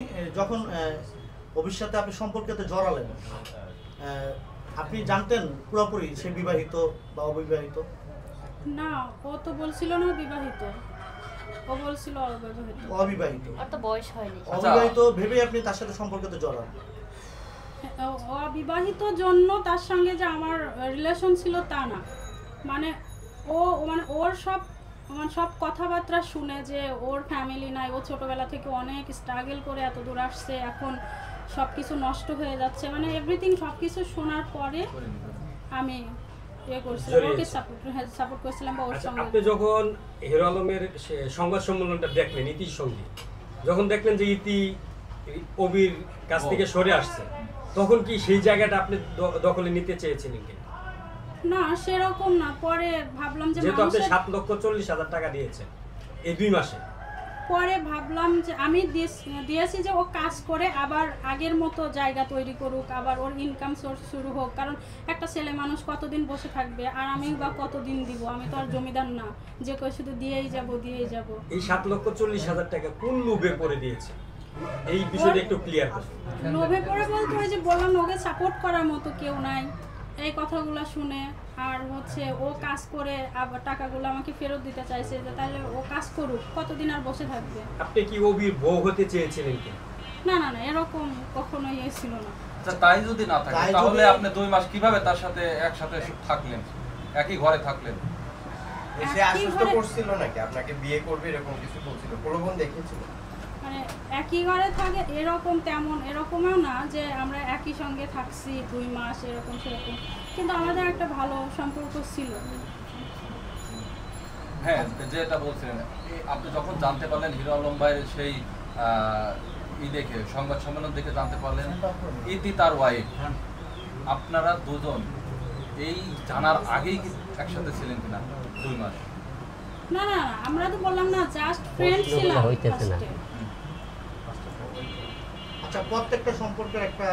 যখন ভবিষ্যতে আপনি সম্পর্কেতে জড়ালেন, আপনি জানতেন পুরোপুরি সে বিবাহিত বা অবিবাহিত? না, ও তো বলছিল না বিবাহিত, ও বলছিল অবিবাহিত। অবিবাহিত, ওর তো বয়স হয়নি। অবিবাহিত ভেবে আপনি তার সাথে সম্পর্কেতে জড়ান? অবিবাহিত জন্য তার সঙ্গে যে আমার রিলেশন ছিল তা না, মানে ওর সব কথাবার্তা শুনে যে ওর ফ্যামিলি নাই, ও ছোটবেলা থেকে অনেক স্ট্রাগল করে এত দূর আসছে, এখন সব কিছু নষ্ট হয়ে যাচ্ছে, মানে এভরিথিং সব কিছু শোনার পরে আমি ওকে সাপোর্ট করেছিলাম বা ওর সঙ্গে। আপনি যখন হিরো আলমের সংবাদ সম্মেলনটা দেখলেন ইতির সঙ্গে, যখন দেখলেন যে ইতি অবির কাছ থেকে সরে আসছে, তখন কি সেই জায়গাটা আপনি দখলে নিতে চেয়েছিলেন কিনা? না, সেরকম না। পরে ভাবলাম যে যেহেতু আপনি 7,40,000 টাকা দিয়েছেন এই 2 মাসে, পরে ভাবলাম যে আমি দিয়েছি যে ও কাজ করে আবার আগের মতো জায়গা তৈরি করুক, আবার ওর ইনকাম সোর্স শুরু হোক, কারণ একটা ছেলে মানুষ কতদিন বসে থাকবে, আর আমি বা কতদিন দিব? আমি তো আর জমিদার না যে কই শুধু দিয়েই যাব। এই 7,40,000 টাকা কোন লোভে পড়ে দিয়েছে, এই বিষয়টা একটু ক্লিয়ার করুন। লোভে পড়ে বলতে ওই যে বললাম ওকে সাপোর্ট করার মতো কেউ নাই, এই কথাগুলো শুনে। আর ও কাজ করে আবার টাকাগুলো আমাকে ফেরত দিতে চাইছে, যে তাহলে ও কাজ করুক, কতদিন আর বসে থাকবে। আপনি কি অবির বউ হতে চেয়েছিলেন কি? না, এরকম কখনোই ছিল না। আচ্ছা, তাই যদি না থাকে তাহলে আপনি 2 মাস কিভাবে তার সাথে একসাথে থাকলেন, একই ঘরে থাকলেন? সে আশ্বস্ত করছিল নাকি আপনাকে বিয়ে করবে, এরকম কিছু বলছিল, প্রলোভন দেখিয়েছিল? মানে একই ঘরে থাকে এরকমও না যে আমরা একই সঙ্গে থাকছি 2 মাস এরকম সেরকম, কিন্তু আমাদের একটা ভালো সম্পর্ক ছিল। হ্যাঁ, যেটা বলছিলেন, আপনি যখন জানতে পারলেন হিরো আলম ভাইয়ের সেই দেখে সংবাদ সম্মেলন দেখে জানতে পারলেন ইতি তার ওয়াইফ, আপনারা দুজন এই জানার আগেই একসাথে ছিলেন কিনা 2 মাস? না, আমরা তো বললাম না, জাস্ট ফ্রেন্ড ছিলাম। আচ্ছা, প্রত্যেকটা সম্পর্কের একটা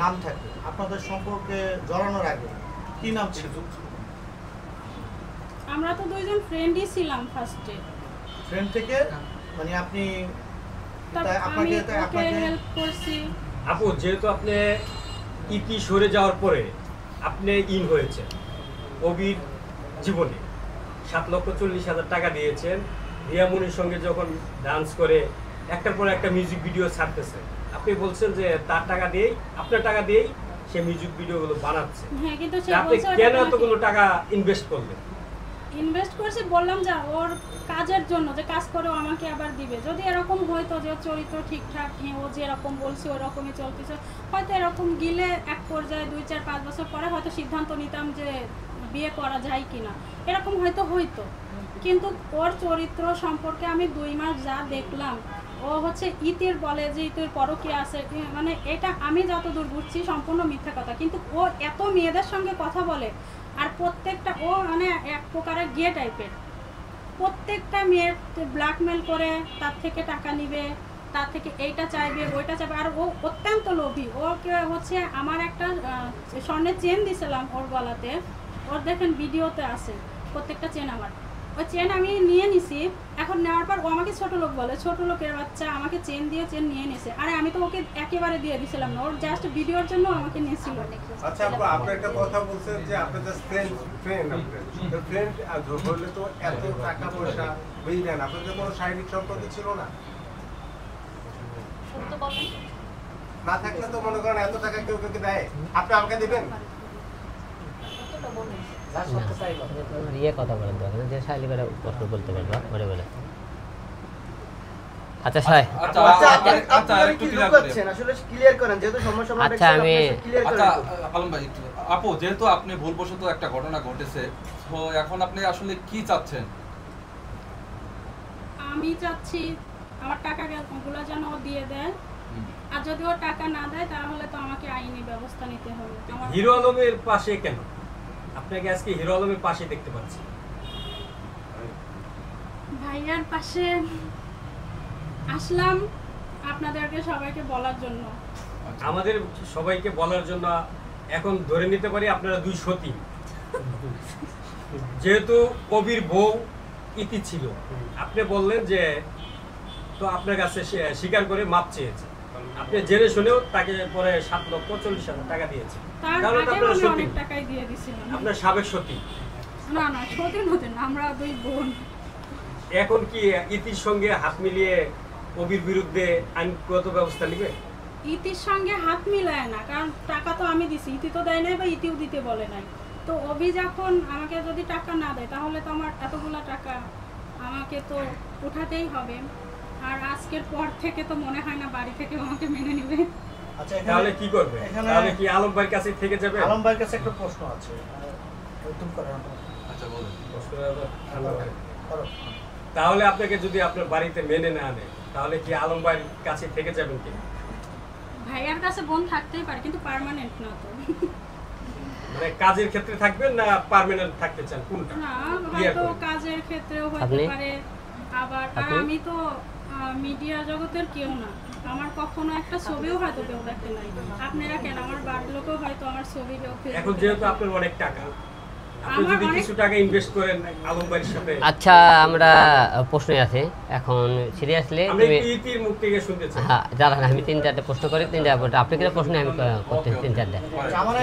নাম থাকে, আপনাদের সম্পর্কে জড়ানোর আগে কি নাম ছিল? আমরা তো দুইজন ফ্রেন্ডই ছিলাম ফার্স্টে। ফ্রেন্ড থেকে মানে আপনি আমি ওকে হেল্প করছি। আপু, যেহেতু আপনি ইতি সরে যাওয়ার পরে আপনি ইন হয়েছে অবির জীবনে, 7,40,000 টাকা দিয়েছেন, রিয়ামনির সঙ্গে যখন ডান্স করে একটার পর একটা মিউজিক ভিডিও ছাড়তেছে, আপনি বলছেন যে তার টাকা দিয়েই, আপনার টাকা দিয়েই সে মিউজিক ভিডিওগুলো বানাচ্ছে। হ্যাঁ, কিন্তু আপনি কেন এতগুলো টাকা ইনভেস্ট করলেন? ইনভেস্ট করছি বললাম যে ওর কাজের জন্য, যে কাজ করে আমাকে আবার দিবে। যদি এরকম হয়তো যে চরিত্র ঠিকঠাক, ও যেরকম বলছে ওরকমই চলতেছে, হয়তো এরকম গিলে এক পর্যায়ে 2, 4, 5 বছর পরে হয়তো সিদ্ধান্ত নিতাম যে বিয়ে করা যায় কিনা, এরকম হয়তো। কিন্তু ওর চরিত্র সম্পর্কে আমি 2 মাস যা দেখলাম, ও ইতির বলে যে ইতির পরকীয়া আছে, মানে এটা আমি যতদূর বুঝছি সম্পূর্ণ মিথ্যা কথা। কিন্তু ও এত মেয়েদের সঙ্গে কথা বলে, আর প্রত্যেকটা ও মানে এক প্রকারের গে টাইপের, প্রত্যেকটা মেয়ের ব্ল্যাকমেল করে তার থেকে টাকা নিবে, তার থেকে এইটা চাইবে ওইটা চাইবে, আর ও অত্যন্ত লোভী। ওকে আমার একটা স্বর্ণের চেন দিয়েছিলাম ওর গলাতে, ওর দেখেন ভিডিওতে আছে প্রত্যেকটা চেন আমার, ওই চেন আমি নিয়ে নিছি। এখন নেওয়ার পর ও আমাকে ছোট লোক বলে, ছোট লোকের বাচ্চা, আমাকে চেন নিয়ে নিছে। আরে আমি তো ওকে একেবারে দিয়ে দিছিলাম না, ওর জাস্ট ভিডিওর জন্য আমাকে নিয়েছিল। আচ্ছা, আপনি একটা কথা বলছেন যে আপনি জাস্ট ফ্রেন্ড হলে তো এত টাকা পয়সা বুঝলেন, আপনাদের কোনো শারীরিক সম্পর্ক ছিল না? সত্য বলেন। না থাকলে তো মনে করেন এত টাকা কেউ দেয়, আপনি আমাকে দেবেন? সত্যটা বলুন। কথা বলেন তো, যে শাইলি করে বলতে পারবা বলে বলে। আচ্ছা সাই, আচ্ছা একটু ক্লিয়ার করেন, যেহেতু সমস্যা। আচ্ছা আমি আলম ভাই, আপু, যেহেতু আপনি ভুলবশত একটা ঘটনা ঘটেছে, তো এখন আপনি আসলে কি চাচ্ছেন? আমি চাচ্ছি আমার টাকাগুলো যেন ও দিয়ে দেয়, আর যদি ও টাকা না দেয় তাহলে তো আমাকে আইনি ব্যবস্থা নিতে হবে। হিরো আলমের পাশে কেন? আপনাকে আজকে হিরো আলমের পাশে দেখতে পাচ্ছি। ভাইয়ার পাশে আসলাম আপনাদেরকে সবাইকে বলার জন্য। আমাদের সবাইকে বলার জন্য এখন ধরে নিতে পারি আপনারা 2 সতী। যেহেতু কবির বউ ইতি ছিল, আপনি বললেন যে তো আপনার কাছে স্বীকার করে মাপ চেয়েছে, আপনি জেনে শুনেও তাকে পরে 7,40,000 টাকা দিয়েছে। তার তাহলে তো আগেও আপনার আমি সত্যি, অনেক টাকাই দিয়ে দিছিলাম। আপনার সাবেক সত্যি। না না, সত্যি নতুন, আমরা দুই বোন। এখন কি ইতির সঙ্গে হাত মিলিয়ে অবির বিরুদ্ধে আইনগত ব্যবস্থা নেবে? ইতির সঙ্গে হাত মিলায় না, কারণ টাকা তো আমি দিছি, ইতি তো দেয় নাই বা ইতিও দিতে বলে নাই। তো অভি যখন আমাকে যদি টাকা না দেয় তাহলে তো আমার এতগুলা টাকা আমাকে তো উঠাতেই হবে। আর আজকের পর থেকে তো মনে হয় না বাড়ি থেকে আমাকে মেনে নেবে। আচ্ছা, তাহলে কি করবে? এখানে তাহলে কি আলম ভাইয়ের কাছে থেকে যাবে? আলম ভাইয়ের কাছে একটা প্রশ্ন আছে, তুমি করেন। আচ্ছা বলুন। করো। তাহলে আপনাকে যদি আপনার বাড়িতে মেনে না আনে তাহলে কি আলম ভাইয়ের কাছে থেকে যাবেন কি? ভাইয়ার কাছে বোন থাকতেই পারে, কিন্তু পার্মানেন্ট না তো। মানে কাজের ক্ষেত্রে থাকবেন না পার্মানেন্ট থাকতে চান, কোনটা? না, ক্লিয়ার হয়তো করুন। কাজের ক্ষেত্রেও হতে আপনি? পারে। আবার আর আপনি? আমি তো মিডিয়া জগতের কেউ না, আমার কখনো একটা ছবিও হয়তো কেউ দেখে নাই। আপনারা কেন, আমার বাড়ির লোকও হয়তো আমার ছবি কেউ এখন যেহেতু আপনার অনেক টাকা, আপনি আমার যদি অনেক- কিছু টাকা ইনভেস্ট করেন আলম ভাইয়ের সাথে, আচ্ছা, আমরা প্রশ্নই আছে এখন সিরিয়াসলি আমরা তুমি একটু ইতির মুখ থেকে শুনতে চাই। হ্যাঁ, দাঁড়ান, আমি 3-4টে প্রশ্ন করি, 3-4 আপনি কিন্তু প্রশ্ন আমি করতে ওকে, ওকে। 3-4টে। পরে। আমার